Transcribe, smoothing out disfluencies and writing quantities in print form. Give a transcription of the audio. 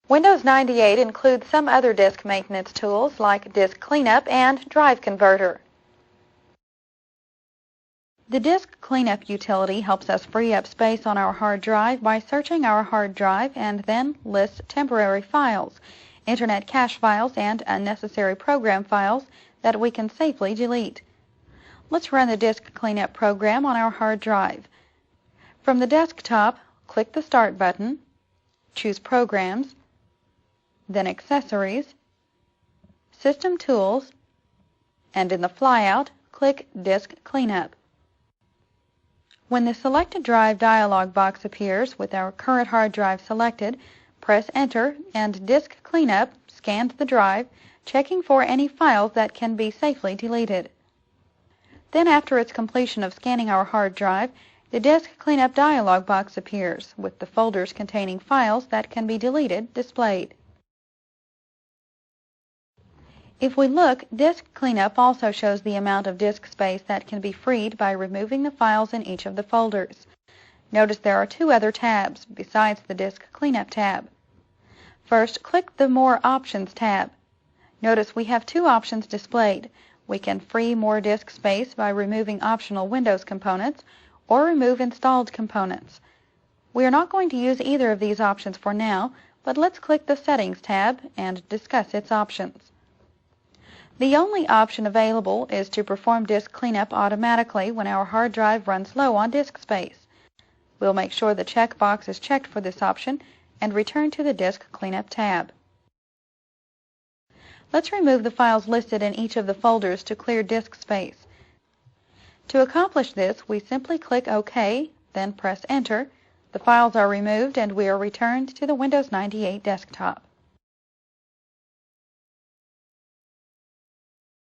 Windows 98 includes some other disk maintenance tools like Disk Cleanup and Drive Converter. The Disk Cleanup utility helps us free up space on our hard drive by searching our hard drive and then lists temporary files, Internet cache files, and unnecessary program files that we can safely delete. Let's run the Disk Cleanup program on our hard drive. From the desktop, click the Start button, choose Programs, then Accessories, System Tools, and in the flyout, click Disk Cleanup. When the Selected Drive dialog box appears with our current hard drive selected, press Enter and Disk Cleanup scans the drive, checking for any files that can be safely deleted. Then after its completion of scanning our hard drive, the Disk Cleanup dialog box appears with the folders containing files that can be deleted displayed. If we look, Disk Cleanup also shows the amount of disk space that can be freed by removing the files in each of the folders. Notice there are two other tabs besides the Disk Cleanup tab. First, click the More Options tab. Notice we have two options displayed. We can free more disk space by removing optional Windows components or remove installed components. We are not going to use either of these options for now, but let's click the Settings tab and discuss its options. The only option available is to perform disk cleanup automatically when our hard drive runs low on disk space. We'll make sure the checkbox is checked for this option and return to the Disk Cleanup tab. Let's remove the files listed in each of the folders to clear disk space. To accomplish this, we simply click OK, then press Enter. The files are removed and we are returned to the Windows 98 desktop.